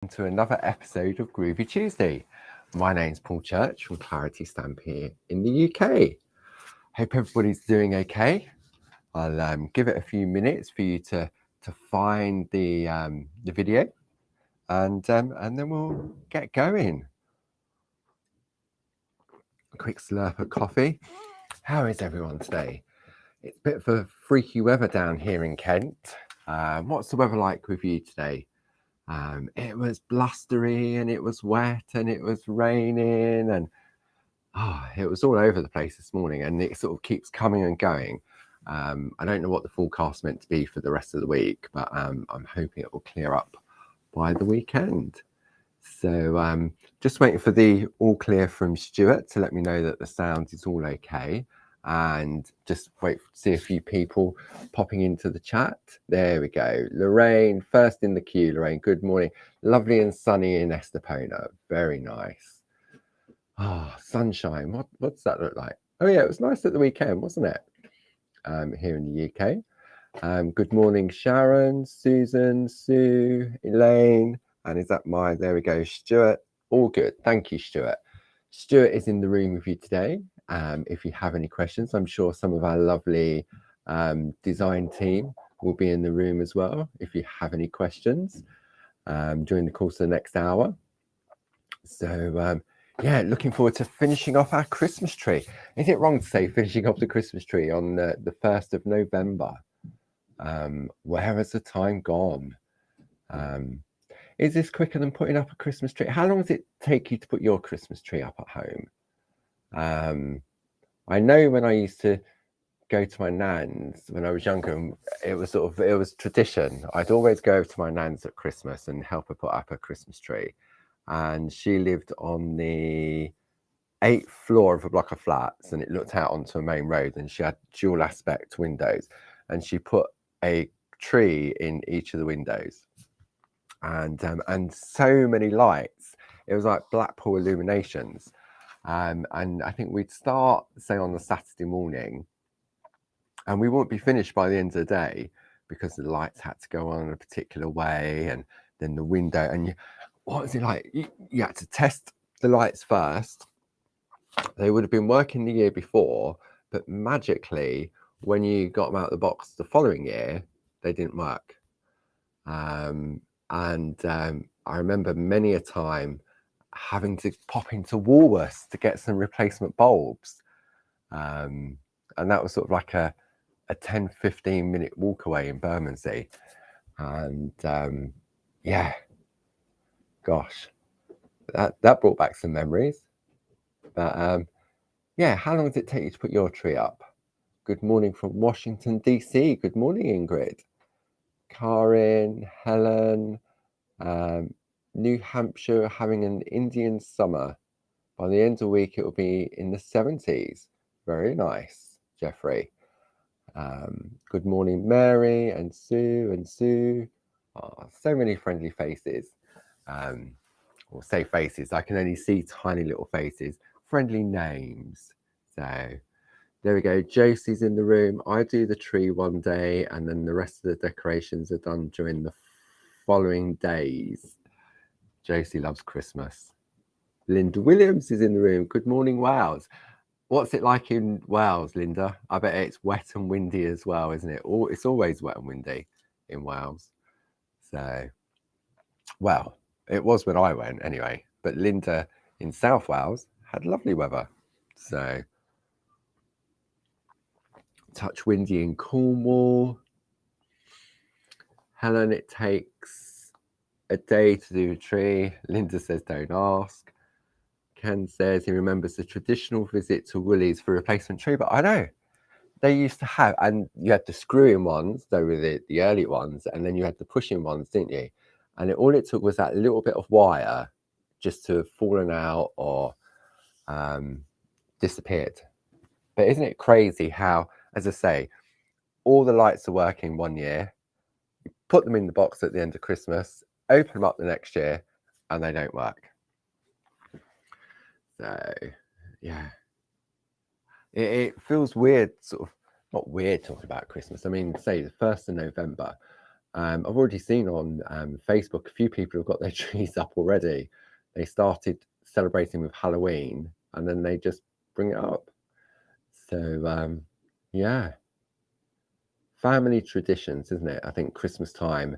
To another episode of Groovy Tuesday. My name's Paul Church from Clarity Stamp here in the UK. Hope everybody's doing okay. I'll give it a few minutes for you to find the video, and then we'll get going. A quick slurp of coffee. How is everyone today? It's a bit of a freaky weather down here in Kent. What's the weather like with you today? It was blustery and it was wet and it was raining and it was all over the place this morning, and it sort of keeps coming and going. I don't know what the forecast meant to be for the rest of the week, but I'm hoping it will clear up by the weekend. So just waiting for the all clear from Stuart to let me know that the sound is all okay, and just wait to see a few people popping into the chat. There we go. Lorraine, first in the queue. Lorraine, good morning. Lovely and sunny in Estepona. Very nice. Sunshine. What does that look like? Oh yeah, it was nice at the weekend, wasn't it? Here in the UK. Good morning, Sharon, Susan, Sue, Elaine. And is that there we go, Stuart. All good. Thank you, Stuart. Stuart is in the room with you today. If you have any questions, I'm sure some of our lovely design team will be in the room as well. If you have any questions during the course of the next hour. So yeah, looking forward to finishing off our Christmas tree. Is it wrong to say finishing off the Christmas tree on the 1st of November? Where has the time gone? Is this quicker than putting up a Christmas tree? How long does it take you to put your Christmas tree up at home? I know when I used to go to my nan's when I was younger, it was tradition. I'd always go over to my nan's at Christmas and help her put up a Christmas tree. And she lived on the 8th floor of a block of flats, and it looked out onto a main road, and she had dual aspect windows, and she put a tree in each of the windows, and so many lights. It was like Blackpool illuminations. And I think we'd start, say, on the Saturday morning, and we wouldn't be finished by the end of the day because the lights had to go on a particular way, and then the window. And what was it like? You had to test the lights first. They would have been working the year before, but magically, when you got them out of the box the following year, they didn't work. And I remember many a time having to pop into Woolworths to get some replacement bulbs. And that was sort of like a 10-15 minute walk away in Bermondsey. And yeah, gosh, that brought back some memories. But yeah, how long does it take you to put your tree up? Good morning from Washington, DC. Good morning, Ingrid. Karin, Helen, New Hampshire having an Indian summer. By the end of the week, it will be in the 70s. Very nice, Jeffrey. Good morning, Mary and Sue. Oh, so many friendly faces. Or say faces. I can only see tiny little faces. Friendly names. So there we go. Josie's in the room. I do the tree one day, and then the rest of the decorations are done during the following days. Josie loves Christmas. Linda Williams is in the room. Good morning, Wales. What's it like in Wales, Linda? I bet it's wet and windy as well, isn't it? It's always wet and windy in Wales. So, well, it was when I went anyway. But Linda in South Wales had lovely weather. So, touch windy in Cornwall. Helen, it takes a day to do a tree. Linda says, don't ask. Ken says he remembers the traditional visit to Woolies for a replacement tree, but I know they used to have, and you had the screw-in ones, they were the early ones, and then you had the push-in ones, didn't you? And all it took was that little bit of wire just to have fallen out or disappeared. But isn't it crazy how, as I say, all the lights are working one year, you put them in the box at the end of Christmas, open them up the next year, and they don't work. So, yeah. It feels weird, sort of, not weird talking about Christmas. I mean, say the 1st of November, I've already seen on Facebook a few people have got their trees up already. They started celebrating with Halloween and then they just bring it up. So yeah, family traditions, isn't it? I think Christmas time,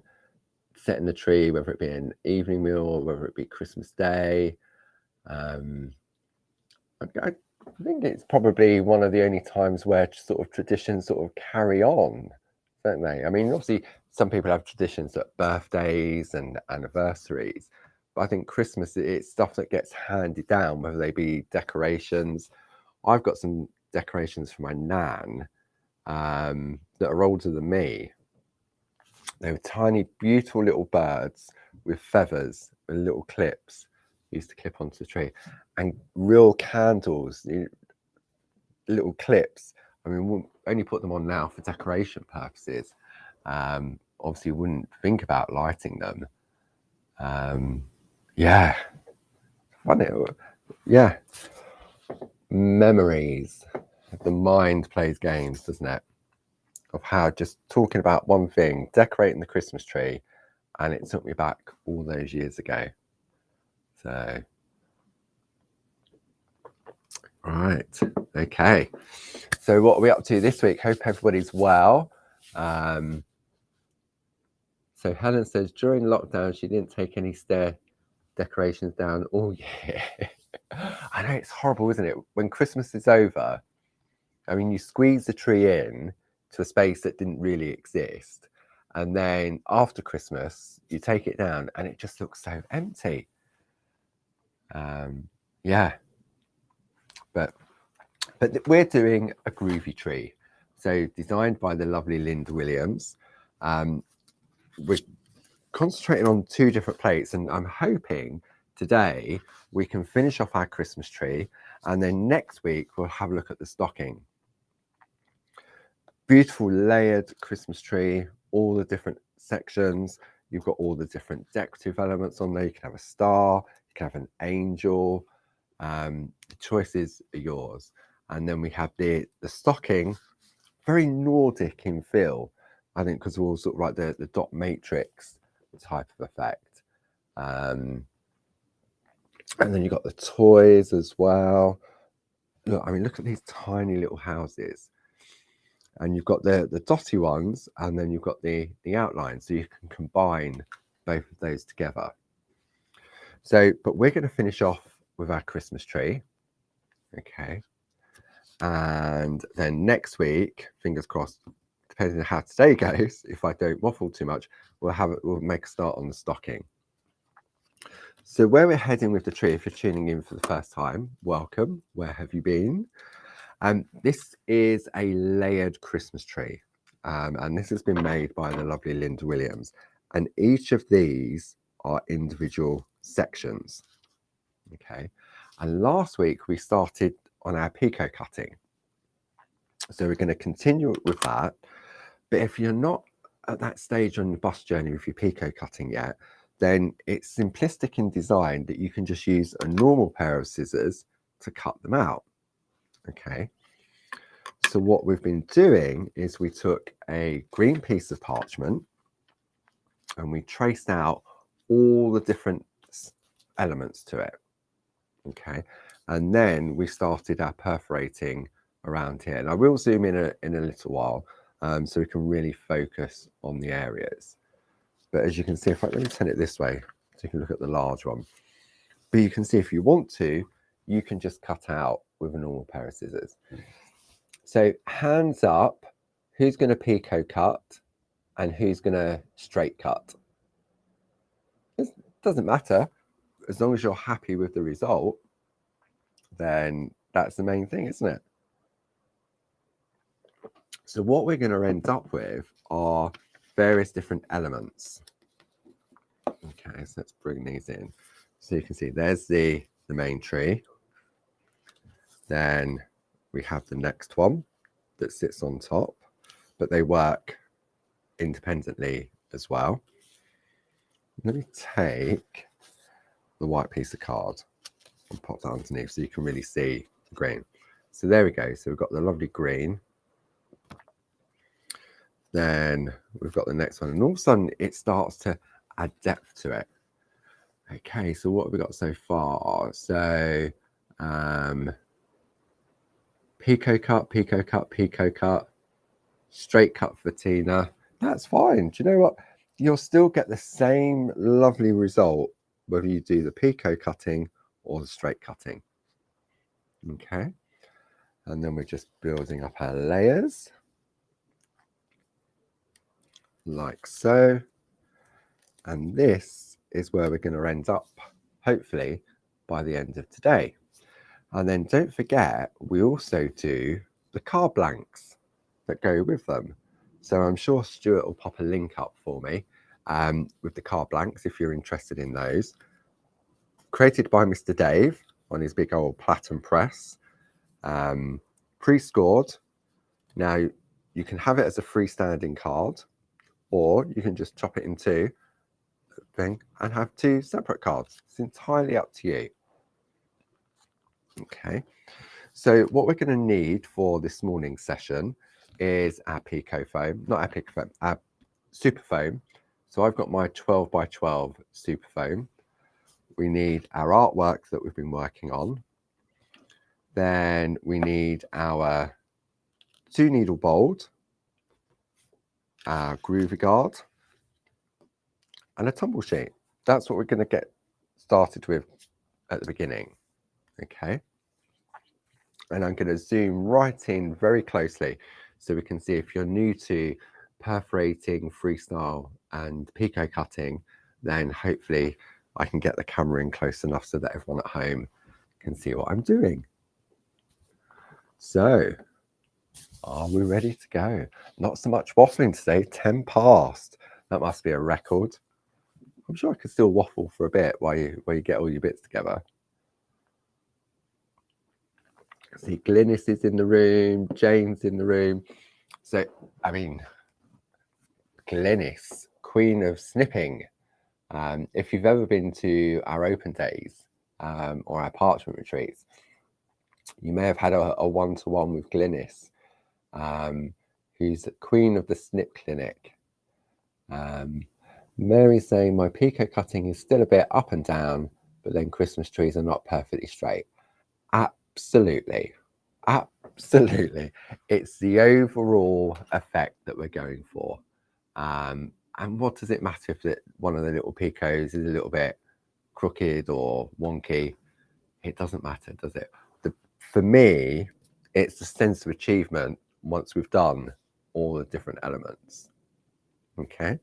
setting the tree, whether it be an evening meal or whether it be Christmas Day. I think it's probably one of the only times where sort of traditions sort of carry on, don't they? I mean, obviously, some people have traditions at birthdays and anniversaries, but I think Christmas, it's stuff that gets handed down, whether they be decorations. I've got some decorations for my nan that are older than me. They were tiny, beautiful little birds with feathers and little clips used to clip onto the tree, and real candles, little clips. I mean, we'll only put them on now for decoration purposes. Obviously, wouldn't think about lighting them. Yeah, funny. Yeah, memories. The mind plays games, doesn't it? Of how just talking about one thing, decorating the Christmas tree, and it took me back all those years ago. So, right, okay. So what are we up to this week? Hope everybody's well. So Helen says during lockdown she didn't take any stair decorations down all year. I know, it's horrible, isn't it? When Christmas is over, I mean, you squeeze the tree in to a space that didn't really exist, and then after Christmas you take it down and it just looks so empty. Yeah, but we're doing a Groovi tree, so designed by the lovely Linda Williams. We're concentrating on 2 different plates, and I'm hoping today we can finish off our Christmas tree, and then next week we'll have a look at the stocking. Beautiful layered Christmas tree, all the different sections. You've got all the different decorative elements on there. You can have a star, you can have an angel. The choices are yours. And then we have the stocking, very Nordic in feel, I think, because we're all sort of like the dot matrix type of effect. And then you've got the toys as well. Look, I mean, look at these tiny little houses. And you've got the dotty ones, and then you've got the outline, so you can combine both of those together. So, but we're going to finish off with our Christmas tree. Okay. And then next week, fingers crossed, depending on how today goes, if I don't waffle too much, we'll make a start on the stocking. So where we're heading with the tree, if you're tuning in for the first time, welcome. Where have you been? This is a layered Christmas tree, and this has been made by the lovely Linda Williams. And each of these are individual sections. Okay. And last week we started on our pico cutting. So we're going to continue with that. But if you're not at that stage on the bus journey with your pico cutting yet, then it's simplistic in design that you can just use a normal pair of scissors to cut them out. Okay. So what we've been doing is we took a green piece of parchment and we traced out all the different elements to it. Okay. And then we started our perforating around here. And I will zoom in a little while so we can really focus on the areas. But as you can see, if let me turn it this way so you can look at the large one. But you can see if you want to, you can just cut out with a normal pair of scissors. So hands up, who's going to pico cut and who's going to straight cut? It doesn't matter. As long as you're happy with the result, then that's the main thing, isn't it? So what we're going to end up with are various different elements. Okay, so let's bring these in. So you can see there's the main tree. Then we have the next one that sits on top, but they work independently as well. Let me take the white piece of card and pop that underneath so you can really see the green. So there we go. So we've got the lovely green. Then we've got the next one, and all of a sudden it starts to add depth to it. Okay, so what have we got so far? So pico cut, pico cut, pico cut, straight cut for Tina. That's fine. Do you know what? You'll still get the same lovely result whether you do the pico cutting or the straight cutting. Okay, and then we're just building up our layers like so, and this is where we're going to end up, hopefully, by the end of today. And then don't forget, we also do the card blanks that go with them. So I'm sure Stuart will pop a link up for me with the card blanks if you're interested in those. Created by Mr. Dave on his big old platen press, pre-scored. Now you can have it as a freestanding card, or you can just chop it in two thing and have two separate cards. It's entirely up to you. Okay, so what we're going to need for this morning's session is our pico foam, not our pico foam, our super foam. So I've got my 12 by 12 super foam. We need our artwork that we've been working on. Then we need our 2 needle bolt, our Groovi guard, and a tumble sheet. That's what we're going to get started with at the beginning. Okay. And I'm going to zoom right in very closely so we can see if you're new to perforating, freestyle and pico cutting, then hopefully I can get the camera in close enough so that everyone at home can see what I'm doing. So, are we ready to go? Not so much waffling today, 10 past. That must be a record. I'm sure I could still waffle for a bit while you get all your bits together. See, Glynis is in the room, Jane's in the room. So, I mean, Glynis, queen of snipping. If you've ever been to our open days or our parchment retreats, you may have had a one-to-one with Glynis, who's queen of the snip clinic. Mary's saying my pico cutting is still a bit up and down, but then Christmas trees are not perfectly straight. Absolutely. Absolutely. It's the overall effect that we're going for. And what does it matter if one of the little picos is a little bit crooked or wonky? It doesn't matter, does it? For me, it's the sense of achievement once we've done all the different elements. Okay.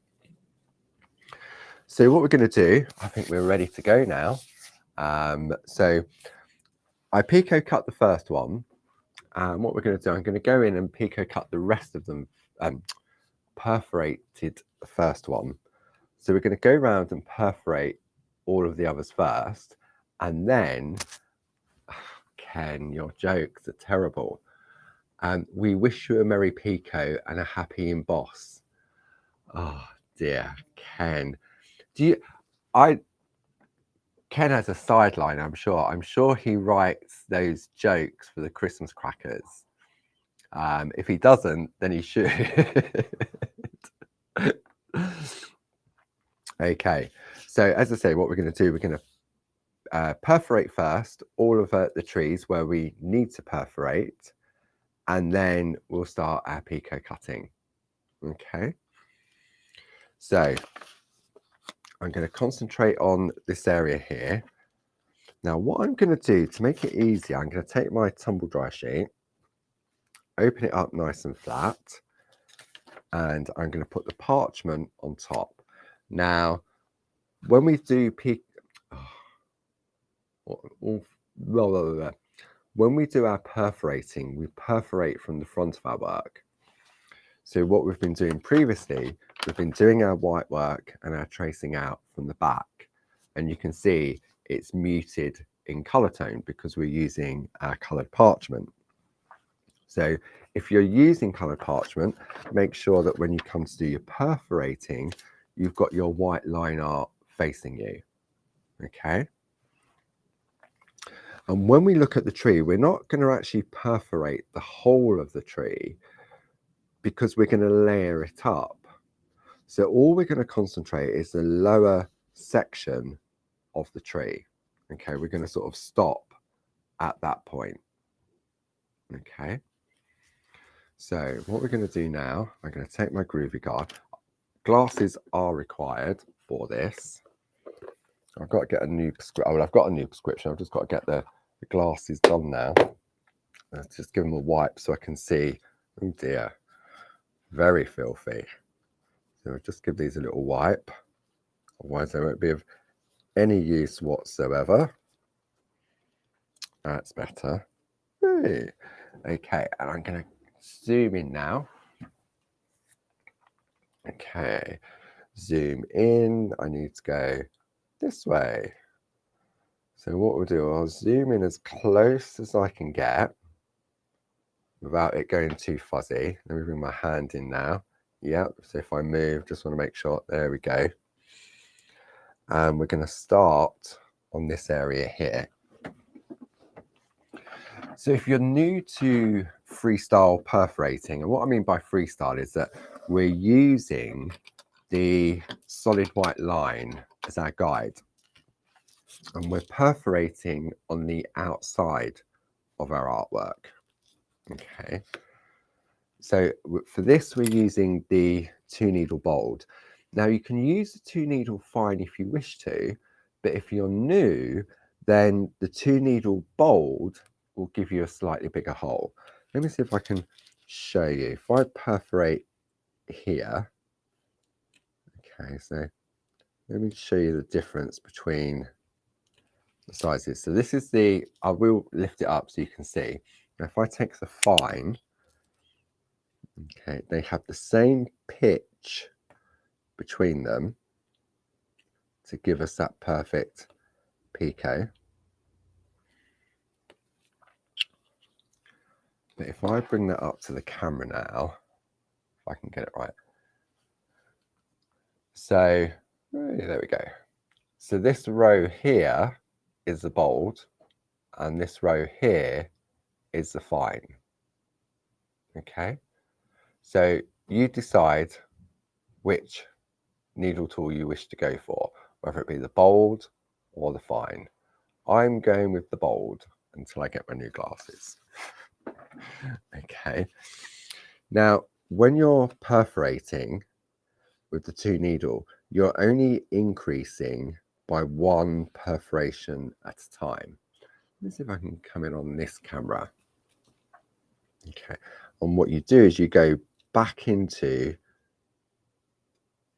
So what we're going to do, I think we're ready to go now. So I pico cut the first one. And what we're going to do, I'm going to go in and pico cut the rest of them, perforated the first one. So we're going to go around and perforate all of the others first. And then, Ken, your jokes are terrible. We wish you a Merry Pico and a happy emboss. Oh dear, Ken. Ken has a sideline, I'm sure. I'm sure he writes those jokes for the Christmas crackers. If he doesn't, then he should. Okay, so as I say, what we're going to do, we're going to perforate first all of the trees where we need to perforate, and then we'll start our pico cutting. Okay, so I'm going to concentrate on this area here. Now, what I'm going to do to make it easier, I'm going to take my tumble dry sheet, open it up nice and flat, and I'm going to put the parchment on top. Now, when we do when we do our perforating, we perforate from the front of our work. So what we've been doing previously, we've been doing our white work and our tracing out from the back. And you can see it's muted in color tone because we're using our colored parchment. So if you're using colored parchment, make sure that when you come to do your perforating, you've got your white line art facing you. Okay. And when we look at the tree, we're not going to actually perforate the whole of the tree. because we're going to layer it up. So all we're going to concentrate is the lower section of the tree. Okay, we're going to sort of stop at that point. Okay, so what we're going to do now, I'm going to take my Groovi guard. Glasses are required for this. I've got to get a new prescription. Well, I've got a new prescription. I've just got to get the glasses done now. Let's just give them a wipe so I can see. Oh dear, very filthy. So we'll just give these a little wipe. Otherwise they won't be of any use whatsoever. That's better. Hey. Okay, and I'm going to zoom in now. Okay, zoom in. I need to go this way. So what we'll do, I'll zoom in as close as I can get without it going too fuzzy. Let me bring my hand in now. Yep, so if I move, just want to make sure, there we go. And we're going to start on this area here. So if you're new to freestyle perforating, and what I mean by freestyle is that we're using the solid white line as our guide, and we're perforating on the outside of our artwork. Okay, so for this we're using the 2-needle bold. Now you can use the 2-needle fine if you wish to, but if you're new, then the 2-needle bold will give you a slightly bigger hole. Let me see if I can show you. If I perforate here, okay, so let me show you the difference between the sizes. So this is the, I will lift it up so you can see. Now if I take the fine, okay, they have the same pitch between them to give us that perfect pico. But if I bring that up to the camera now, if I can get it right. So there we go. So this row here is the bold, and this row here is the fine. Okay, so you decide which needle tool you wish to go for, whether it be the bold or the fine. I'm going with the bold until I get my new glasses. Okay, now when you're perforating with the 2-needle, you're only increasing by 1 perforation at a time. Let's see if I can come in on this camera. Okay, and what you do is you go back into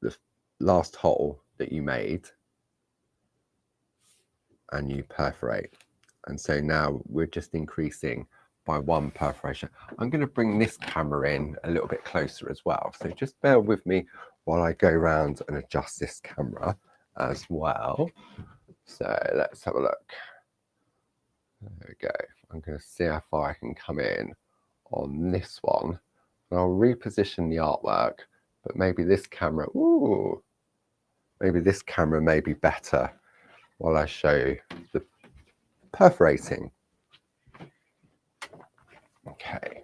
the last hole that you made and you perforate. And so now we're just increasing by 1 perforation. I'm going to bring this camera in a little bit closer as well. So just bear with me while I go around and adjust this camera as well. So let's have a look. There we go. I'm going to see how far I can come in on this one. And I'll reposition the artwork, but maybe this camera, maybe this camera may be better while I show the perforating. Okay,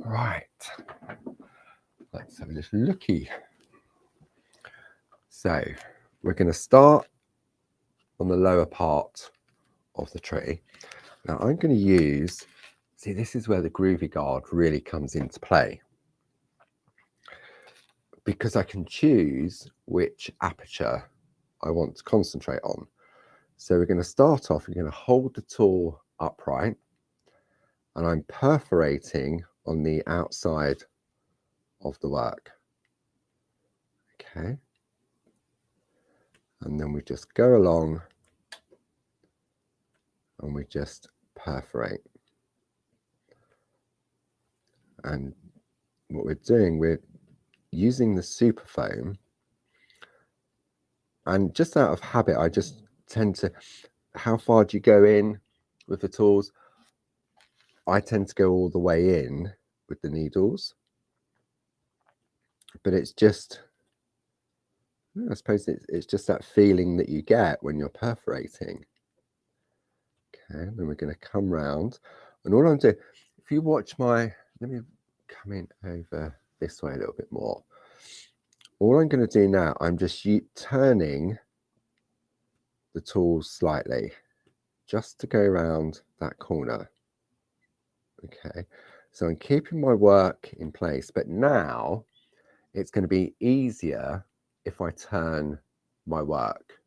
right, let's have a little looky. So we're going to start on the lower part of the tree. Now I'm going to use, see, this is where the Groovi guard really comes into play, because I can choose which aperture I want to concentrate on. So we're going to start off, we're going to hold the tool upright, and I'm perforating on the outside of the work. Okay. And then we just go along and we just perforate. And what we're doing, we're using the super foam, and just out of habit, I just tend to, how far do you go in with the tools? I tend to go all the way in with the needles, but it's just, I suppose it's just that feeling that you get when you're perforating. Okay, then we're going to come round, and all I'm doing, if you watch my, let me coming over this way a little bit more. All I'm going to do now, I'm just turning the tool slightly, just to go around that corner. Okay, so I'm keeping my work in place, but now it's going to be easier if I turn my work.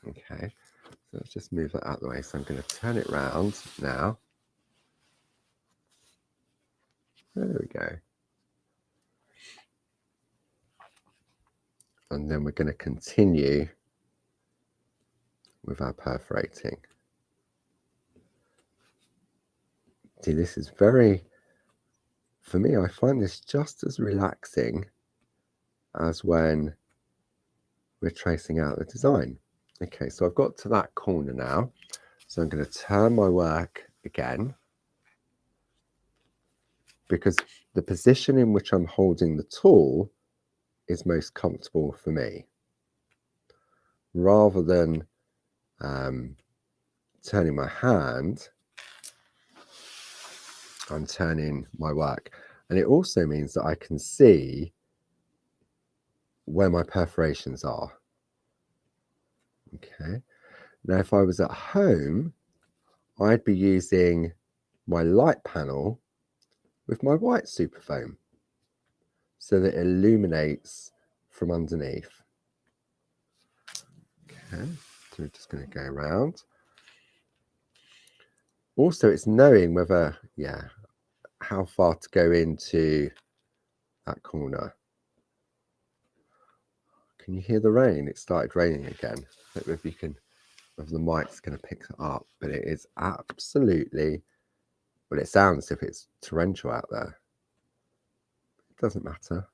Okay, so let's just move that out of the way. So I'm going to turn it round now. There we go. And then we're going to continue with our perforating. See, this is very, for me, I find this just as relaxing as when we're tracing out the design. Okay, so I've got to that corner now. So I'm going to turn my work again, because the position in which I'm holding the tool is most comfortable for me. Rather than turning my hand, I'm turning my work. And it also means that I can see where my perforations are. Okay. Now, if I was at home, I'd be using my light panel with my white superfoam so that it illuminates from underneath. Okay, so we're just going to go around. Also, it's knowing whether, how far to go into that corner. Can you hear the rain? It started raining again. I don't know if you can, whether the mic's going to pick it up, but it is absolutely, well, it sounds as if it's torrential out there. It doesn't matter.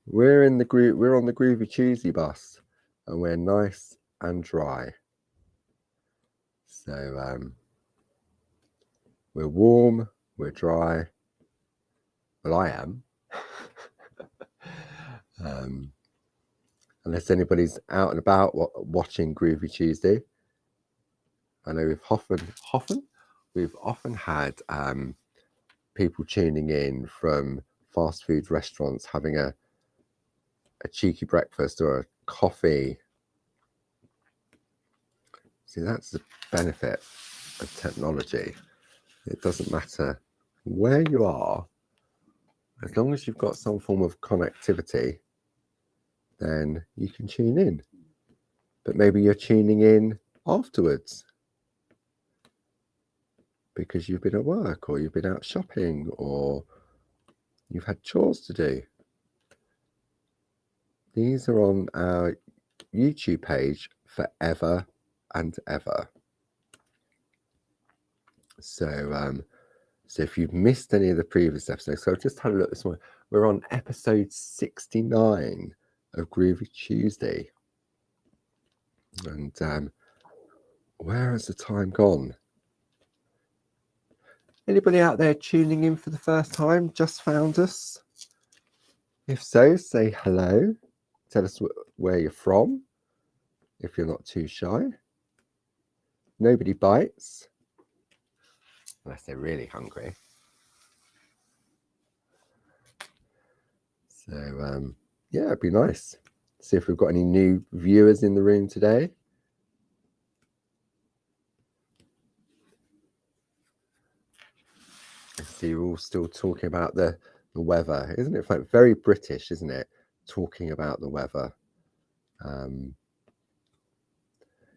We're on the Groovi Tuesday bus, and we're nice and dry. So we're warm, we're dry. Well, I am. Unless anybody's out and about watching Groovi Tuesday. I know we've often had people tuning in from fast food restaurants having a cheeky breakfast or a coffee. See, that's the benefit of technology. It doesn't matter where you are, as long as you've got some form of connectivity, then you can tune in. But maybe you're tuning in afterwards because you've been at work, or you've been out shopping, or you've had chores to do. These are on our YouTube page forever and ever. So if you've missed any of the previous episodes, so I've just had a look this morning. We're on episode 69 of Groovi Tuesday. And where has the time gone? Anybody out there tuning in for the first time, just found us? If so, say hello. Tell us where you're from, if you're not too shy. Nobody bites, unless they're really hungry. So, yeah, it'd be nice. See if we've got any new viewers in the room today. I see you're all still talking about the weather, isn't it? Like very British, isn't it? Talking about the weather.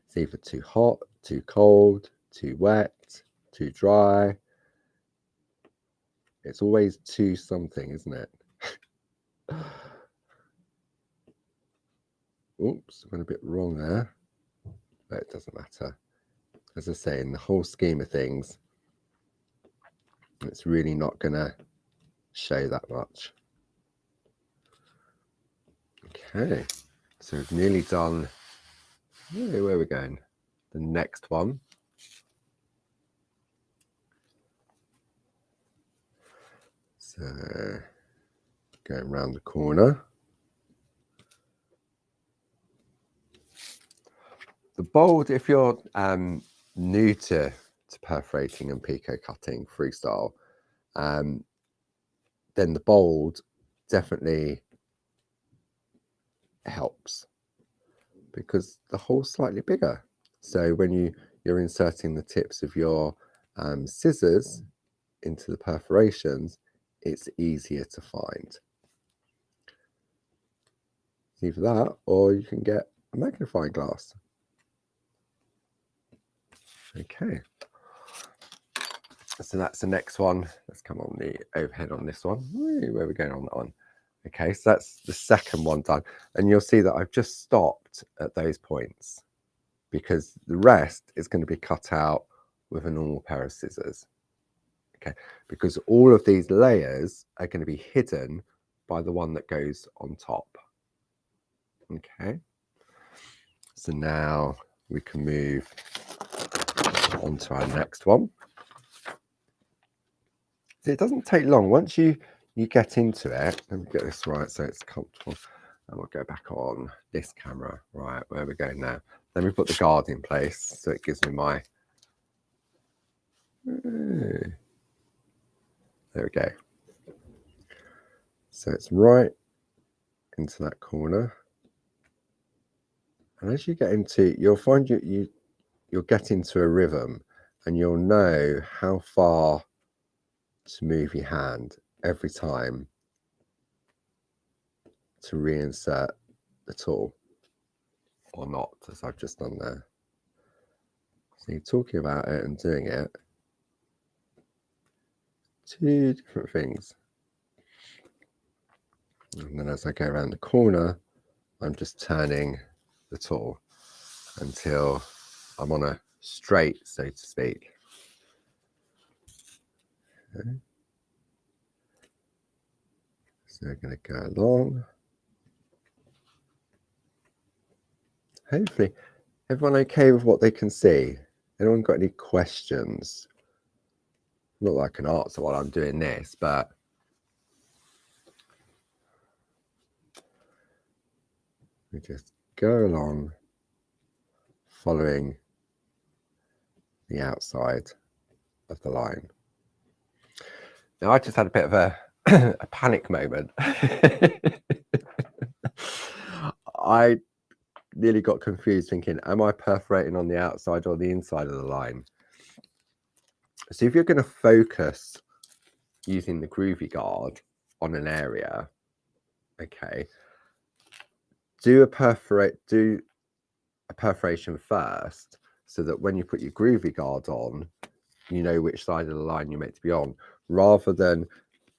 It's either too hot, too cold, too wet, too dry. It's always too something, isn't it? Oops, went a bit wrong there. But it doesn't matter. As I say, in the whole scheme of things, it's really not going to show that much. Okay, so we've nearly done, where are we going? The next one. So, going around the corner. The bold, if you're new to perforating and pico cutting freestyle, then the bold definitely helps because the hole's slightly bigger. So when you're inserting the tips of your scissors into the perforations, it's easier to find. Either that, or you can get a magnifying glass. Okay, so that's the next one. Let's come on the overhead on this one. Where are we going on that one? Okay, so that's the second one done. And you'll see that I've just stopped at those points because the rest is going to be cut out with a normal pair of scissors. Okay, because all of these layers are going to be hidden by the one that goes on top. Okay, so now we can move on to our next one. So it doesn't take long. Once you get into it, let me get this right so it's comfortable. And we'll go back on this camera. Right, where are we going now? Let me put the guard in place so it gives me my... There we go. So it's right into that corner. And as you get into, you'll find you'll get into a rhythm and you'll know how far to move your hand every time to reinsert the tool or not, as I've just done there. So you're talking about it and doing it, two different things. And then as I go around the corner, I'm just turning the tool until I'm on a straight, so to speak. Okay. So we're going to go along. Hopefully, everyone okay with what they can see? Anyone got any questions? Not that I can answer while I'm doing this, but we just go along following the outside of the line. Now, I just had a bit of a panic moment. I nearly got confused thinking, am I perforating on the outside or the inside of the line? So if you're going to focus using the Groovi guard on an area, okay, do a perforation first so that when you put your Groovi guard on, you know which side of the line you're meant to be on, rather than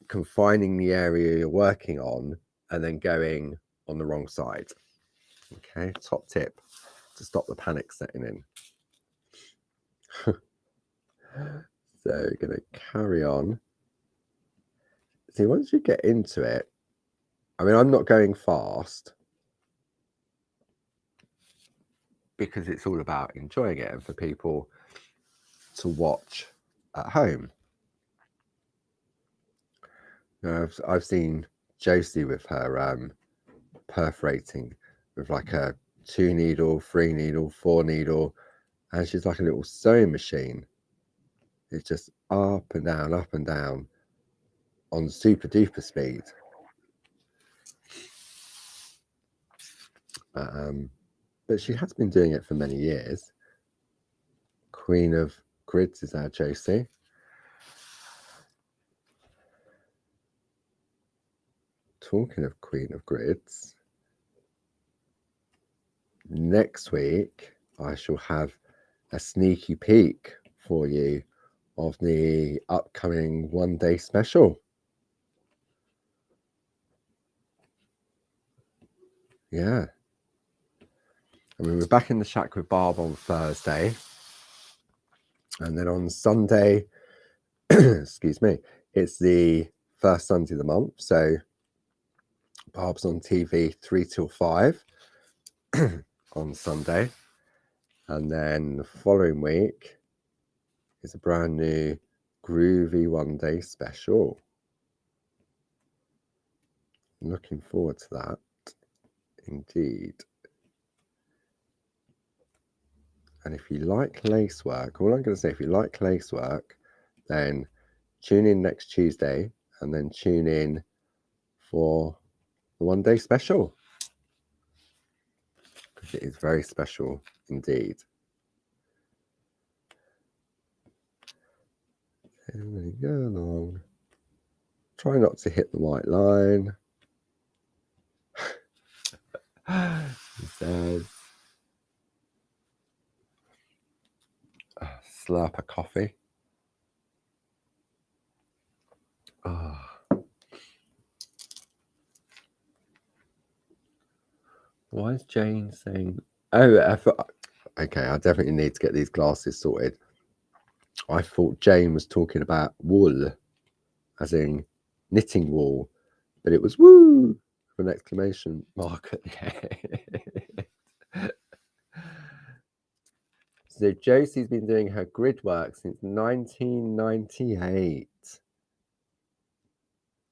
confining the area you're working on and then going on the wrong side. Okay, top tip to stop the panic setting in. So we're going to carry on. See, once you get into it, I mean, I'm not going fast because it's all about enjoying it and for people to watch at home. Now, I've seen Josie with her perforating with like a 2 needle, 3 needle, 4 needle, and she's like a little sewing machine. It's just up and down on super duper speed. But she has been doing it for many years. Queen of Grids is our Josie. Talking of Queen of Grids, next week I shall have a sneaky peek for you of the upcoming one-day special. Yeah. I mean, we're back in the shack with Barb on Thursday. And then on Sunday, excuse me, it's the first Sunday of the month. So Barb's on TV 3 till 5 on Sunday. And then the following week is a brand new Groovi one-day special. Looking forward to that, indeed. And if you like lace work, all I'm going to say, if you like lace work, then tune in next Tuesday and then tune in for the one day special, because it is very special indeed. And we go along. Try not to hit the white line. He says, slurp a coffee. Oh. Why is Jane saying, oh, okay, I definitely need to get these glasses sorted. I thought Jane was talking about wool, as in knitting wool, but it was woo with an exclamation mark at the end. So Josie's been doing her grid work since 1998.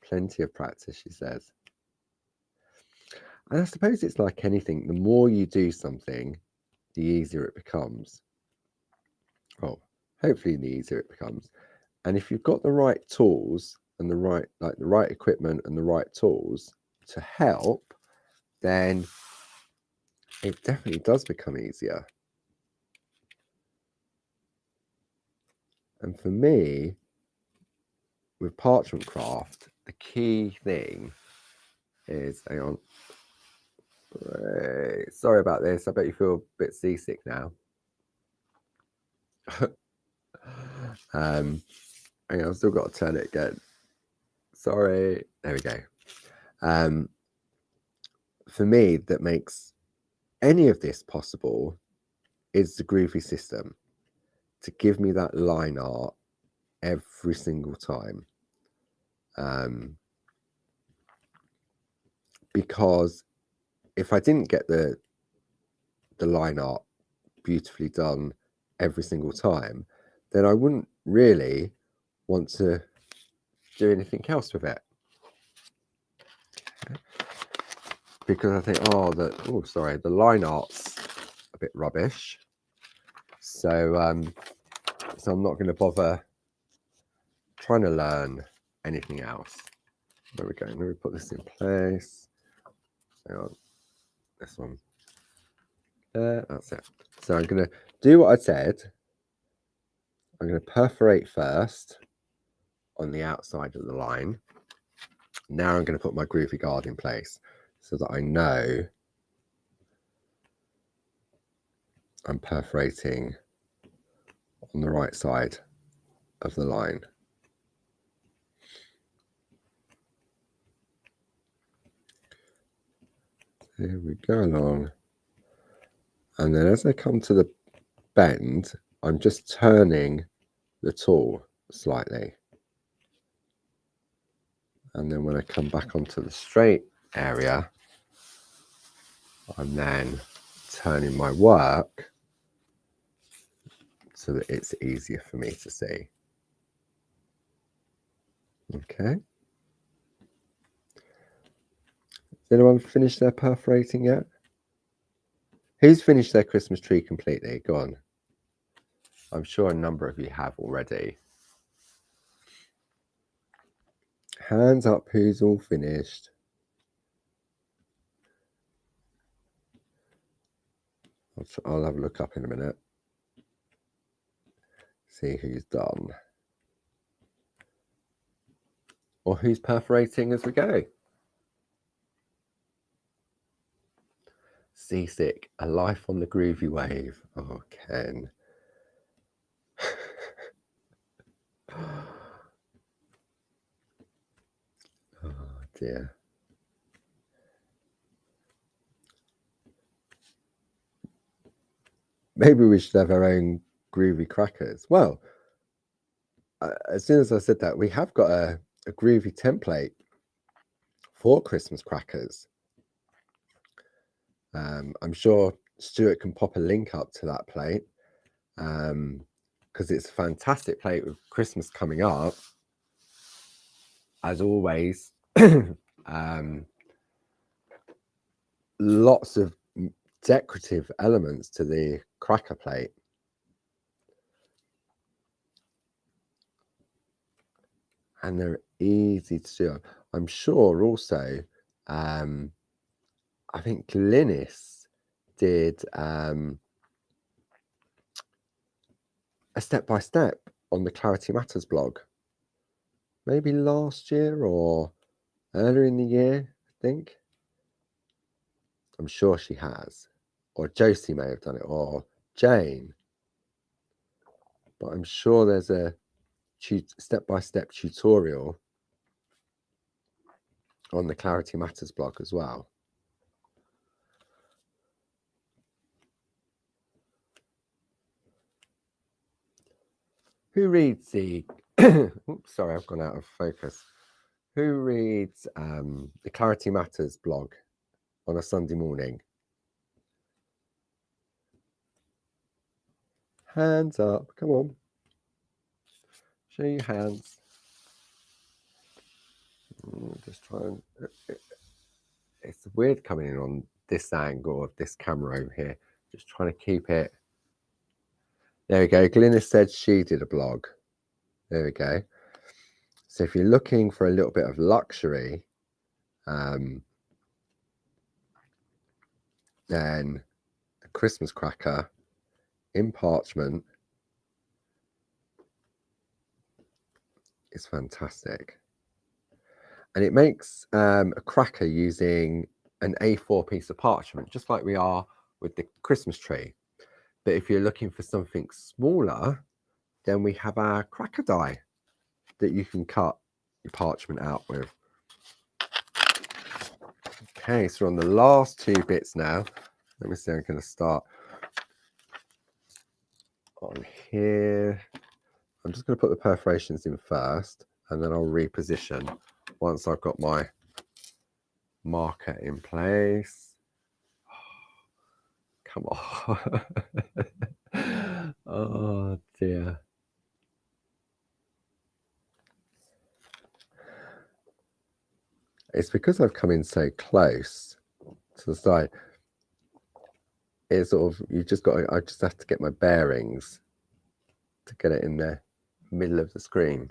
Plenty of practice, she says. And I suppose it's like anything, the more you do something, the easier it becomes. Well, hopefully the easier it becomes. And if you've got the right tools and the right equipment and the right tools to help, then it definitely does become easier. And for me, with parchment craft, the key thing is, hang on, sorry about this, I bet you feel a bit seasick now. Hang on, I've still got to turn it again. Sorry, there we go. For me, that makes any of this possible is the Groovi system, to give me that line art every single time. Because if I didn't get the line art beautifully done every single time, then I wouldn't really want to do anything else with it. Because I think, the line art's a bit rubbish. So I'm not going to bother trying to learn anything else. There we go. Let me put this in place. Hang on. This one. That's it. So I'm going to do what I said. I'm going to perforate first on the outside of the line. Now I'm going to put my Groovi guard in place so that I know I'm perforating on the right side of the line. Here we go along. And then as I come to the bend, I'm just turning the tool slightly. And then when I come back onto the straight area, I'm then turning my work so that it's easier for me to see. Okay. Has anyone finished their perforating yet? Who's finished their Christmas tree completely? Go on. I'm sure a number of you have already. Hands up, who's all finished? I'll have a look up in a minute. See who's done. Or who's perforating as we go. Seasick, a life on the Groovi wave. Oh, Ken. Oh, dear. Maybe we should have our own Groovi crackers. Well, as soon as I said that, we have got a Groovi template for Christmas crackers. I'm sure Stuart can pop a link up to that plate, because it's a fantastic plate with Christmas coming up. As always, lots of decorative elements to the cracker plate. And easy to do. I'm sure also, I think Glynis did a step-by-step on the Clarity Matters blog, maybe last year or earlier in the year, I think. I'm sure she has, or Josie may have done it, or Jane, but I'm sure there's a step-by-step tutorial on the Clarity Matters blog as well. Who reads the oops, sorry, I've gone out of focus. Who reads the Clarity Matters blog on a Sunday morning? Hands up, come on. Show your hands. Just try and... It's weird coming in on this angle of this camera over here. Just trying to keep it... There we go. Glynis said she did a blog. There we go. So if you're looking for a little bit of luxury, then the Christmas cracker in parchment is fantastic. And it makes a cracker using an A4 piece of parchment, just like we are with the Christmas tree. But if you're looking for something smaller, then we have our cracker die that you can cut your parchment out with. Okay, so on the last two bits now. Let me see, I'm going to start on here. I'm just going to put the perforations in first, and then I'll reposition once I've got my marker in place. Come on. Oh dear. It's because I've come in so close to the side. It's sort of, I just have to get my bearings to get it in the middle of the screen.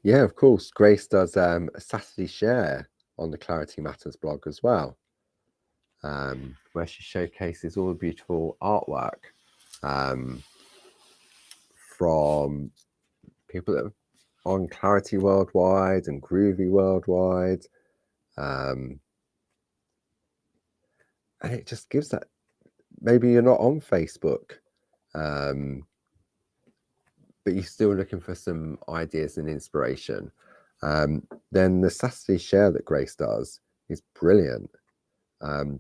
Yeah, of course. Grace does a Saturday share on the Clarity Matters blog as well, where she showcases all the beautiful artwork from people that are on Clarity Worldwide and Groovi Worldwide. And it just gives that, maybe you're not on Facebook, but you're still looking for some ideas and inspiration. Then the Saturday share that Grace does is brilliant,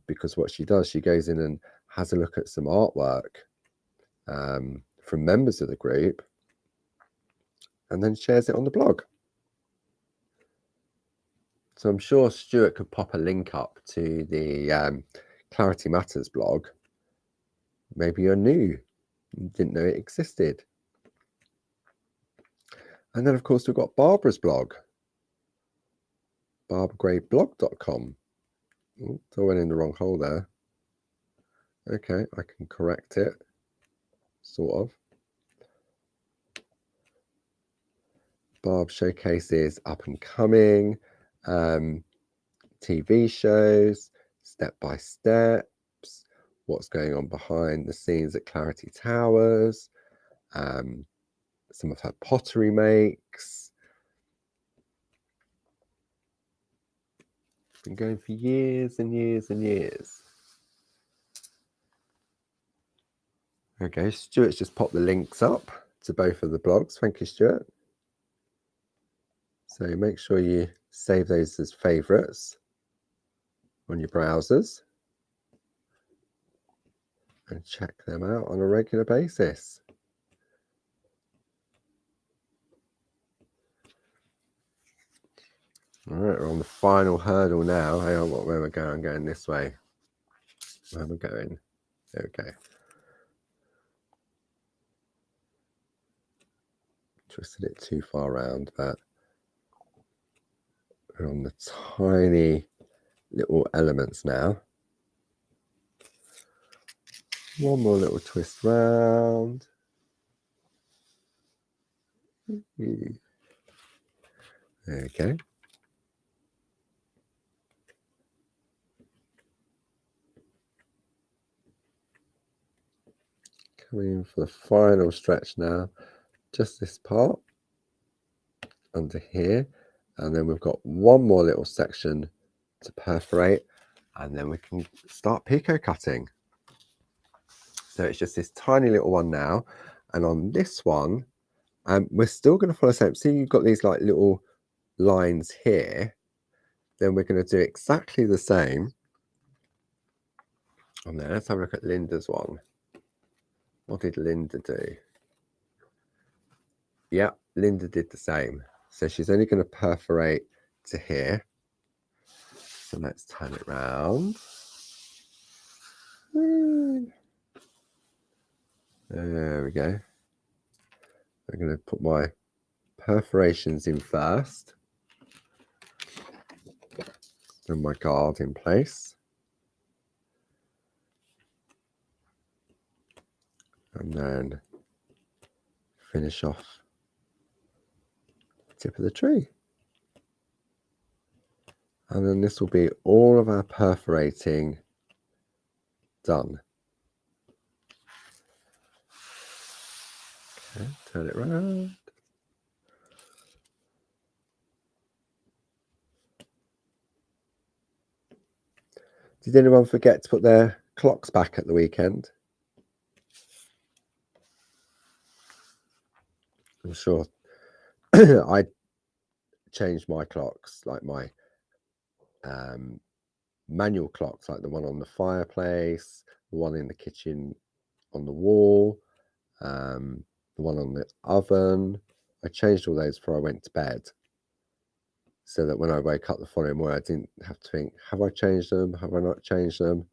because what she does, she goes in and has a look at some artwork from members of the group and then shares it on the blog. So I'm sure Stuart could pop a link up to the Clarity Matters blog. Maybe you're new, you didn't know it existed. And then, of course, we've got Barbara's blog, barbaragrayblog.com. Oh, I went in the wrong hole there. Okay, I can correct it, sort of. Barb showcases up and coming TV shows, step-by-steps, what's going on behind the scenes at Clarity Towers, some of her pottery makes. It's been going for years and years and years. Okay, Stuart's just popped the links up to both of the blogs. Thank you, Stuart. So make sure you save those as favorites on your browsers and check them out on a regular basis. All right, we're on the final hurdle now. Hang on, where am I going? I'm going this way. Where am I going? There we go. Twisted it too far around, but we're on the tiny little elements now. One more little twist round. There we go. Coming in for the final stretch now. Just this part under here. And then we've got one more little section to perforate. And then we can start picot cutting. So it's just this tiny little one now. And on this one, we're still going to follow the same. See, you've got these like little lines here. Then we're going to do exactly the same on there. Let's have a look at Linda's one. What did Linda do? Yeah, Linda did the same. So she's only going to perforate to here. So let's turn it round. There we go. I'm going to put my perforations in first. Then my guard in place. And then finish off the tip of the tree. And then this will be all of our perforating done. Okay, turn it around. Did anyone forget to put their clocks back at the weekend? I'm sure I changed my clocks, like my manual clocks, like the one on the fireplace, the one in the kitchen on the wall, the one on the oven. I changed all those before I went to bed, so that when I wake up the following morning, I didn't have to think, have I changed them? Have I not changed them?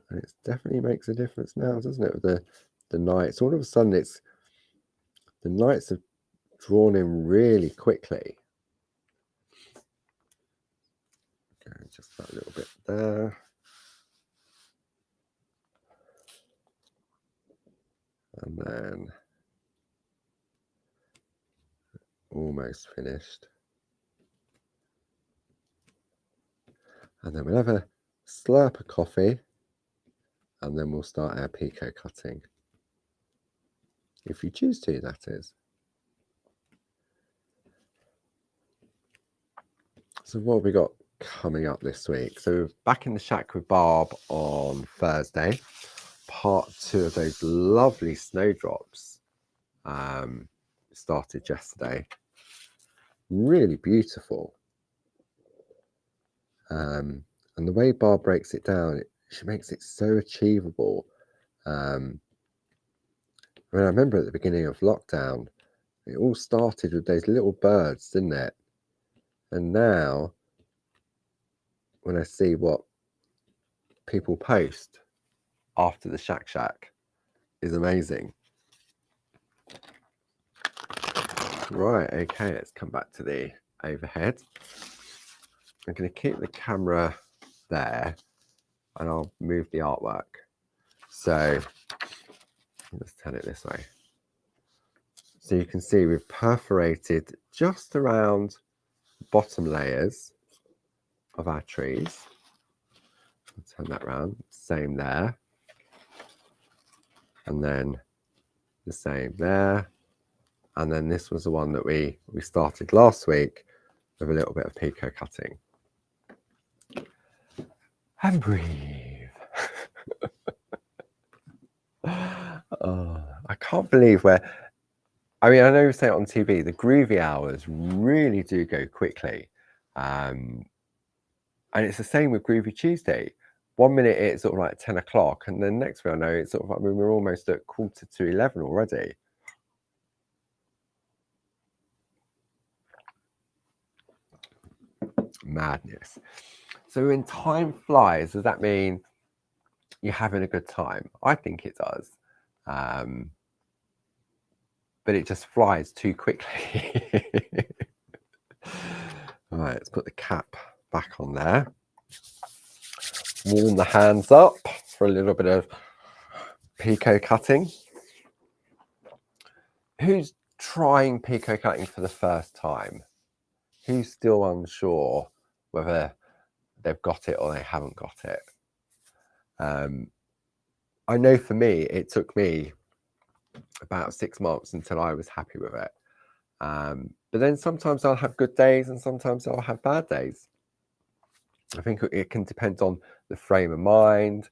And it definitely makes a difference now, doesn't it? With the nights, all of a sudden the nights have drawn in really quickly. Okay, just that little bit there. And then almost finished. And then we'll have a slurp of coffee, and then we'll start our picot cutting. If you choose to, that is. So what have we got coming up this week? So we're back in the shack with Barb on Thursday. Part 2 of those lovely snowdrops started yesterday. Really beautiful. And the way Barb breaks it down, she makes it so achievable. I remember at the beginning of lockdown, it all started with those little birds, didn't it? And now, when I see what people post after the shack is amazing. Right, okay, let's come back to the overhead. I'm going to keep the camera there, and I'll move the artwork. So let's turn it this way. So you can see we've perforated just around the bottom layers of our trees. I'll turn that around, same there. And then the same there. And then this was the one that we started last week with a little bit of picot cutting. And breathe. Oh, I can't believe I mean, I know you say it on TV, the Groovi hours really do go quickly. And it's the same with Groovi Tuesday. 1 minute it's sort of like 10 o'clock, and then next thing I know, it's sort of like we're almost at 11:15 already. Madness. So when time flies, does that mean you're having a good time? I think it does. But it just flies too quickly. All right, let's put the cap back on there. Warm the hands up. for a little bit of picot cutting. Who's trying picot cutting for the first time? Who's still unsure whether they've got it or they haven't got it? I know for me, it took me about 6 months until I was happy with it. But then sometimes I'll have good days and sometimes I'll have bad days. I think it can depend on the frame of mind,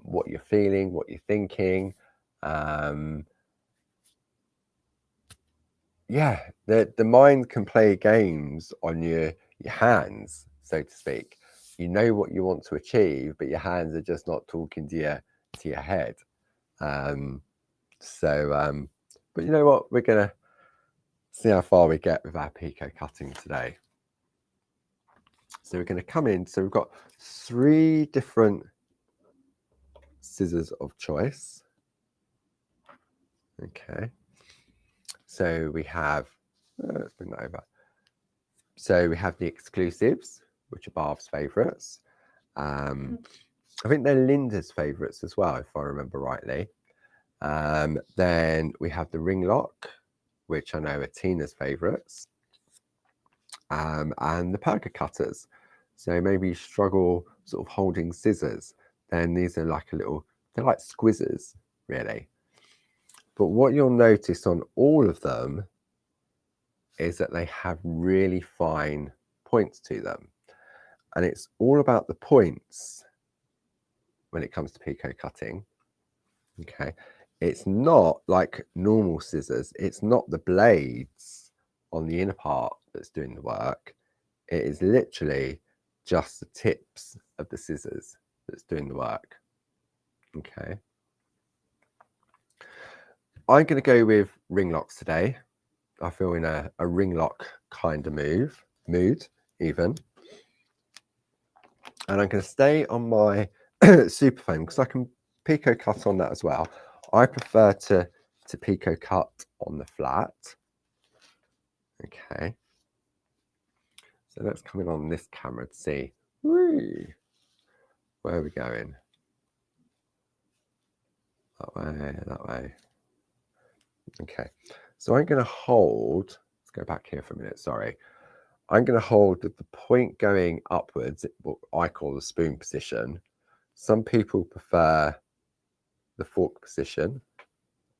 what you're feeling, what you're thinking. Yeah, the mind can play games on your hands, so to speak. You know what you want to achieve, but your hands are just not talking to your head. But you know what? We're gonna see how far we get with our picot cutting today. So we're going to come in. So we've got 3 different scissors of choice. Okay. So we have, let's bring that over. So we have the exclusives, which are Barb's favourites. I think they're Linda's favourites as well, if I remember rightly. Then we have the ring lock, which I know are Tina's favourites. And the poker cutters. So maybe you struggle sort of holding scissors, then these are like they're like squizzers, really. But what you'll notice on all of them is that they have really fine points to them. And it's all about the points when it comes to picot cutting. Okay. It's not like normal scissors. It's not the blades on the inner part that's doing the work. It is literally just the tips of the scissors that's doing the work. Okay. I'm going to go with ring locks today. I feel in a ring lock kind of mood even. And I'm going to stay on my super foam because I can picot cut on that as well. I prefer to picot cut on the flat. Okay. So let's come in on this camera to see. Whee! Where are we going? That way. Okay, so I'm going to hold, let's go back here for a minute, sorry. I'm going to hold with the point going upwards, what I call the spoon position. Some people prefer the fork position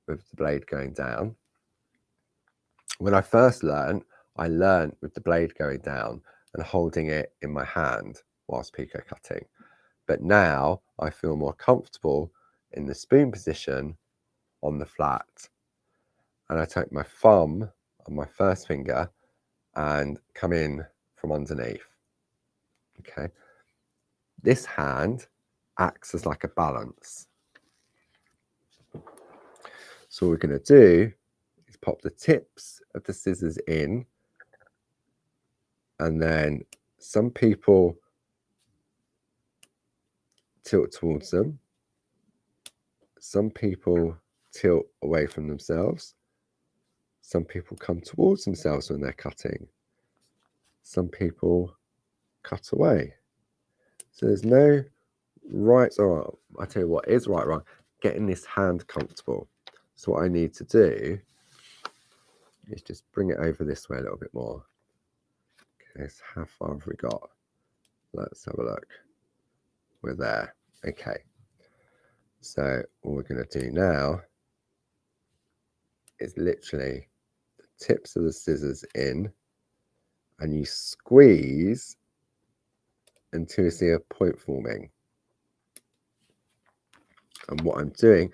with the blade going down. When I first learned, I learned with the blade going down and holding it in my hand whilst picot cutting. But now I feel more comfortable in the spoon position on the flat. And I take my thumb on my first finger and come in from underneath. Okay. This hand acts as like a balance. So what we're going to do is pop the tips of the scissors in, and then some people tilt towards them. Some people tilt away from themselves. Some people come towards themselves when they're cutting. Some people cut away. So there's no right or wrong. I tell you what is right or wrong. Getting this hand comfortable. So what I need to do is just bring it over this way a little bit more. Okay, so how far have we got? Let's have a look. We're there. Okay. So what we're going to do now is literally the tips of the scissors in, and you squeeze until you see a point forming. And what I'm doing,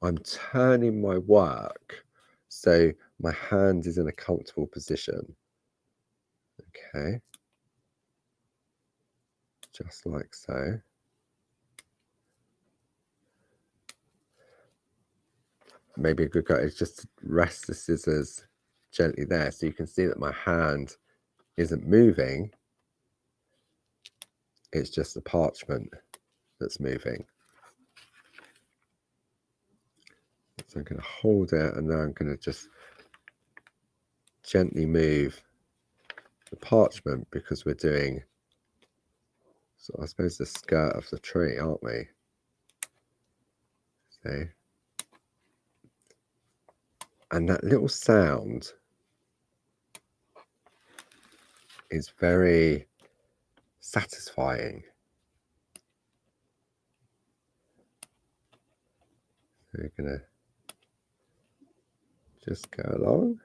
I'm turning my work so my hand is in a comfortable position. Okay. Just like so. Maybe a good go is just to rest the scissors gently there so you can see that my hand isn't moving. It's just the parchment that's moving. So I'm going to hold it, and now I'm going to just gently move the parchment because we're doing, so I suppose, the skirt of the tree, aren't we? See? And that little sound is very satisfying. So we're going to just go along,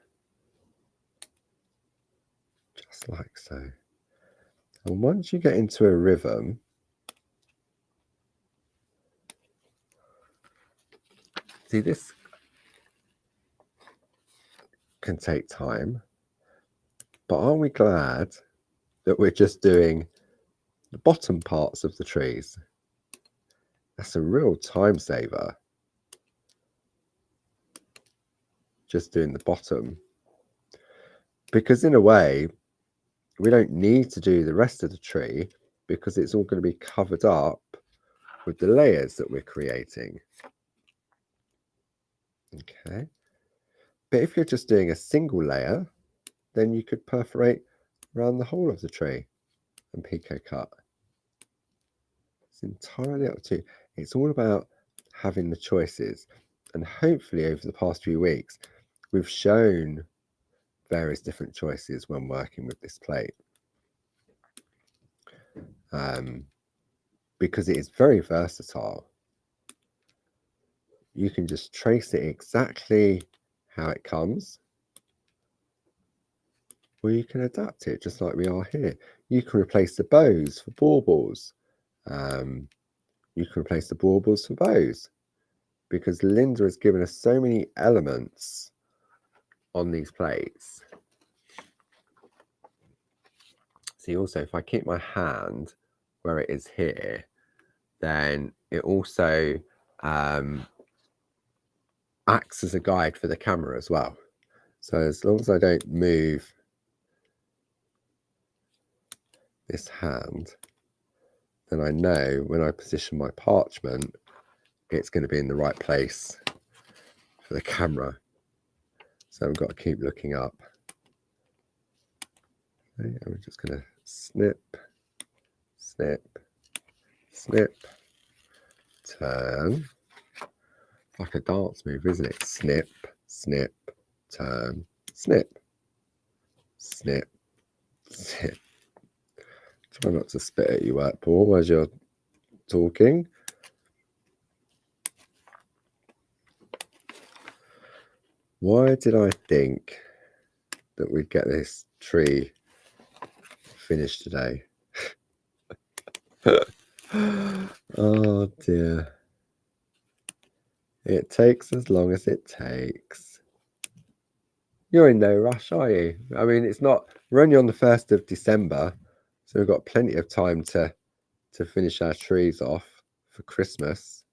just like so. And once you get into a rhythm, see, this can take time, but aren't we glad that we're just doing the bottom parts of the trees? That's a real time saver, just doing the bottom, because in a way we don't need to do the rest of the tree because it's all going to be covered up with the layers that we're creating. Okay, but if you're just doing a single layer, then you could perforate around the whole of the tree and pico cut. It's entirely up to you. It's all about having the choices, and hopefully over the past few weeks we've shown various different choices when working with this plate, because it is very versatile. You can just trace it exactly how it comes, or you can adapt it just like we are here. You can replace the bows for baubles. You can replace the baubles for bows, because Linda has given us so many elements on these plates. See, also, if I keep my hand where it is here, then it also acts as a guide for the camera as well. So as long as I don't move this hand, then I know when I position my parchment, it's going to be in the right place for the camera. So I've got to keep looking up. Okay, and we're just going to snip, snip, snip, turn. Like a dance move, isn't it? Snip, snip, turn, snip, snip, snip. Try not to spit at your work, Paul, as you're talking. Why did I think that we'd get this tree finished today? Oh dear. It takes as long as it takes. You're in no rush, are you? I mean, it's not, we're only on the 1st of December, so we've got plenty of time to finish our trees off for Christmas.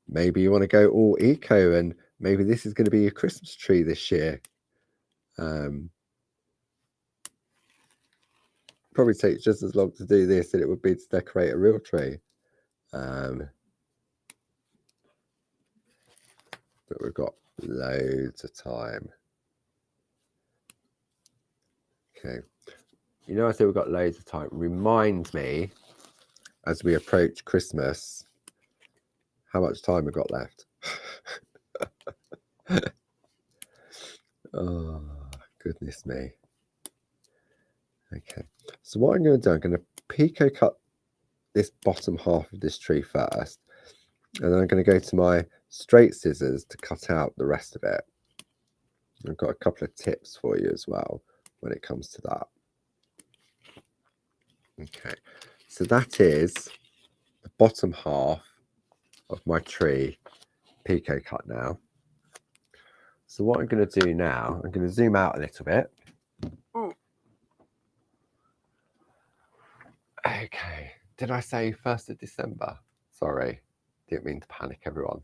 Maybe you want to go all eco, and maybe this is going to be your Christmas tree this year. Probably takes just as long to do this as it would be to decorate a real tree. But we've got loads of time. Okay. You know, I said we've got loads of time. Remind me, as we approach Christmas, how much time we've got left. Oh, goodness me. Okay. So what I'm going to do, I'm going to pico cut this bottom half of this tree first, and then I'm going to go to my straight scissors to cut out the rest of it. I've got a couple of tips for you as well when it comes to that. Okay, so that is the bottom half of my tree pico cut now. So what I'm going to do now, I'm going to zoom out a little bit. Okay, did I say 1st of December? Sorry, didn't mean to panic everyone.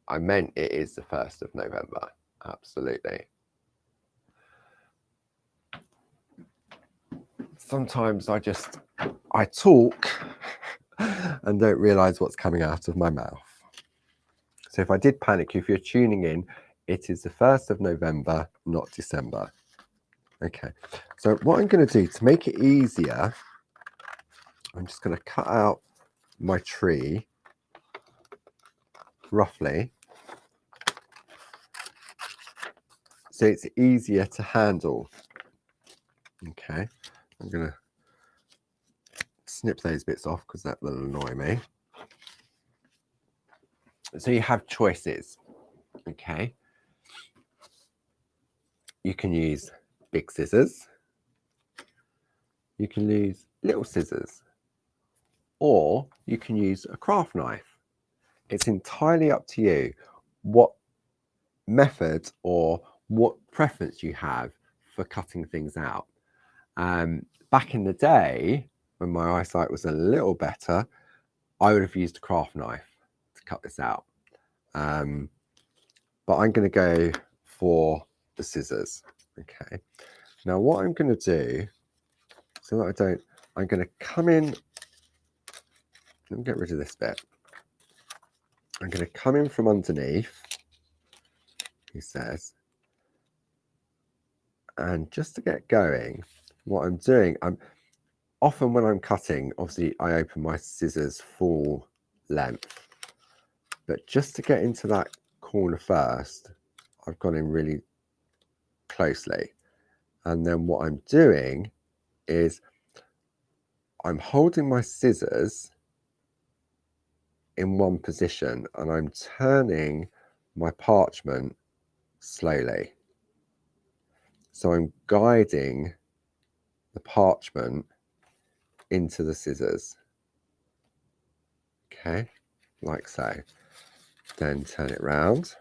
I meant it is the 1st of November, absolutely. Sometimes I talk and don't realise what's coming out of my mouth. So if I did panic, if you're tuning in, it is the 1st of November, not December. Okay, so what I'm going to do to make it easier, I'm just going to cut out my tree roughly, so it's easier to handle. Okay, I'm gonna snip those bits off because that will annoy me. So you have choices. Okay, you can use big scissors, you can use little scissors, or you can use a craft knife. It's entirely up to you what method or what preference you have for cutting things out. Back in the day, when my eyesight was a little better, I would have used a craft knife to cut this out. But I'm going to go for the scissors. Okay. Now what I'm going to do, so that I'm going to come in, let me get rid of this bit. I'm going to come in from underneath, he says, and just to get going, what I'm doing, often when I'm cutting, obviously I open my scissors full length, but just to get into that corner first, I've gone in really closely. And then what I'm doing is I'm holding my scissors in one position and I'm turning my parchment slowly. So I'm guiding the parchment into the scissors. Okay, like so. Then turn it round.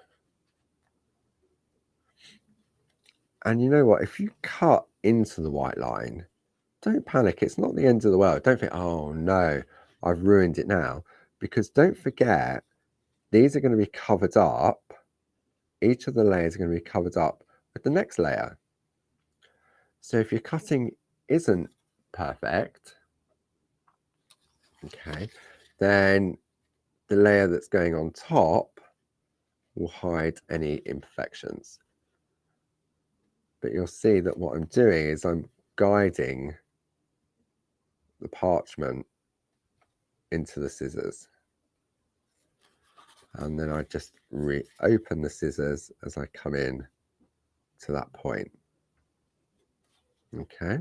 And you know what? If you cut into the white line, don't panic. It's not the end of the world. Don't think, oh no, I've ruined it now. Because don't forget, these are going to be covered up. Each of the layers are going to be covered up with the next layer. So if your cutting isn't perfect, okay, then the layer that's going on top will hide any imperfections. But you'll see that what I'm doing is I'm guiding the parchment into the scissors. And then I just reopen the scissors as I come in to that point. Okay.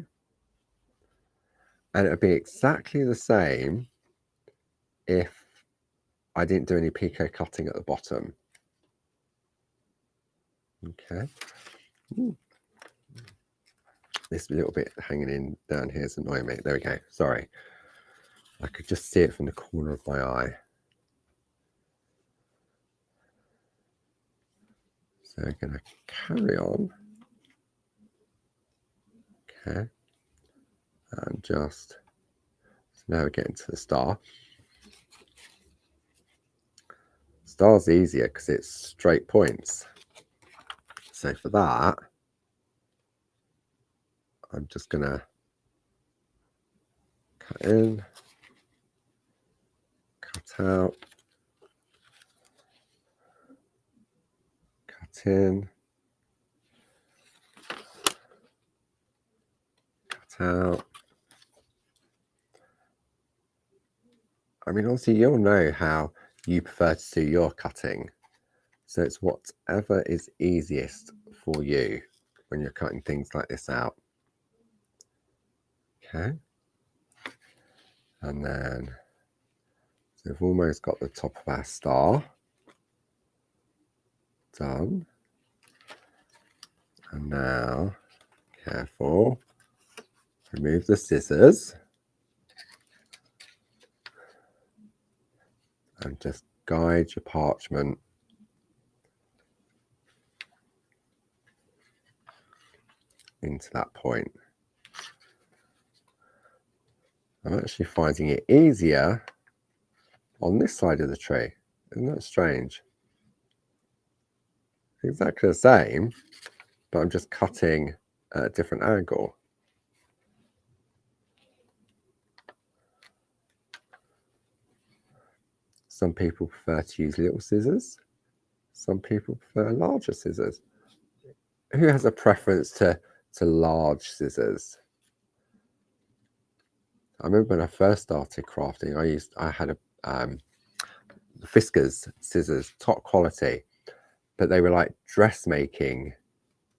And it'll be exactly the same if I didn't do any picot cutting at the bottom. Okay. This little bit hanging in down here is annoying me. There we go. Sorry. I could just see it from the corner of my eye. So I'm going to carry on. Okay. And just, so now we're getting to the star. Star's easier because it's straight points. So for that, I'm just going to cut in, cut out, cut in, cut out. I mean, obviously you'll know how you prefer to do your cutting. So it's whatever is easiest for you when you're cutting things like this out. Okay. And then, so we've almost got the top of our star done. And now, careful, remove the scissors. And just guide your parchment into that point. I'm actually finding it easier on this side of the tree. Isn't that strange? Exactly the same, but I'm just cutting at a different angle. Some people prefer to use little scissors. Some people prefer larger scissors. Who has a preference to large scissors? I remember when I first started crafting, I had Fiskars scissors, top quality, but they were like dressmaking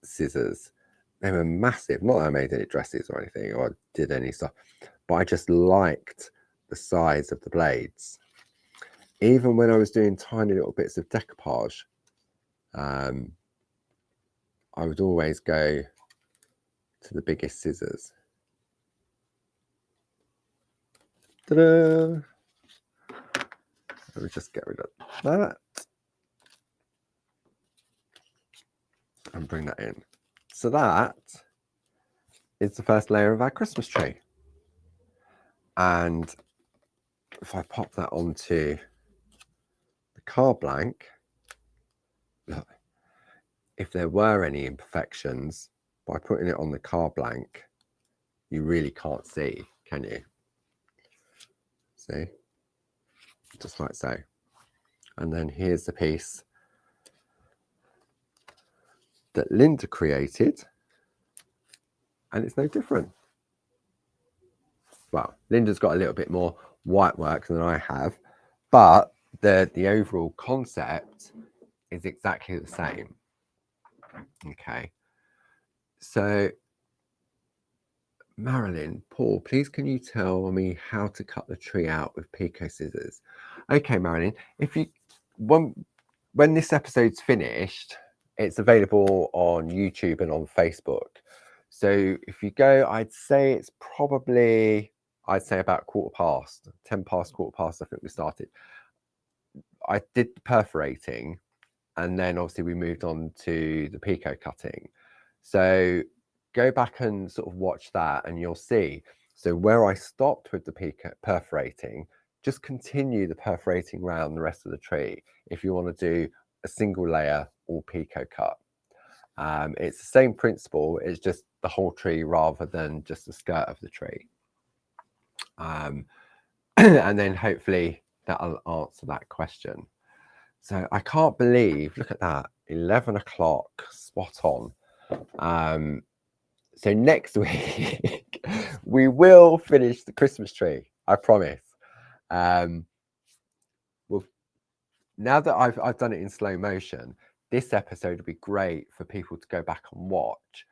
scissors. They were massive. Not that I made any dresses or anything or did any stuff, but I just liked the size of the blades. Even when I was doing tiny little bits of decoupage, I would always go to the biggest scissors. Ta-da! Let me just get rid of that and bring that in. So that is the first layer of our Christmas tree. And if I pop that onto the card blank, look, if there were any imperfections, by putting it on the card blank, you really can't see, can you? See? Just like so. And then here's the piece that Linda created, and it's no different. Well, Linda's got a little bit more white work than I have, but the overall concept is exactly the same. Okay, so Marilyn, Paul, please can you tell me how to cut the tree out with Pico scissors? Okay, Marilyn, if you when this episode's finished, it's available on YouTube and on Facebook. So if you go, I'd say it's probably, I'd say about 10 past, quarter past, I think we started. I did the perforating, and then obviously we moved on to the Pico cutting. So go back and sort of watch that and you'll see. So where I stopped with the Pico perforating, just continue the perforating around the rest of the tree if you want to do a single layer all Pico cut. It's the same principle, it's just the whole tree rather than just the skirt of the tree. And then hopefully that'll answer that question. So I can't believe, look at that, 11 o'clock, spot on. So next week, we will finish the Christmas tree, I promise. Well, now that I've done it in slow motion, this episode would be great for people to go back and watch.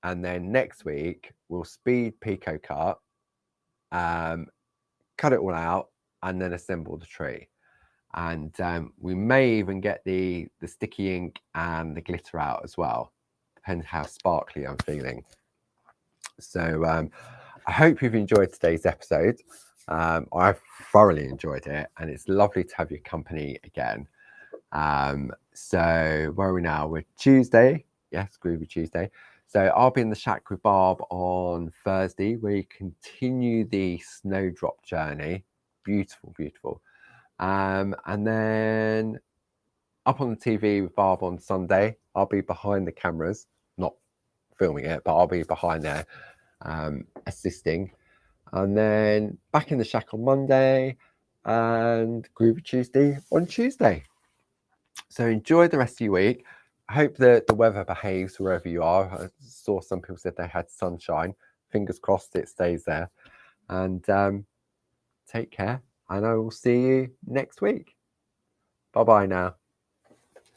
And then next week, we'll speed Pico cut, cut it all out, and then assemble the tree. And we may even get the sticky ink and the glitter out as well, depends how sparkly I'm feeling. So I hope you've enjoyed today's episode. I've thoroughly enjoyed it, and it's lovely to have your company again. So where are we now? We're Tuesday. Yes, Groovi Tuesday. So I'll be in the shack with Barb on Thursday, where you continue the snowdrop journey. Beautiful, beautiful. And then up on the TV with Barb on Sunday. I'll be behind the cameras, not filming it, but I'll be behind there assisting. And then back in the shack on Monday and Groovi Tuesday on Tuesday. So enjoy the rest of your week. I hope that the weather behaves wherever you are. I saw some people said they had sunshine. Fingers crossed it stays there. And take care. And I will see you next week. Bye-bye now.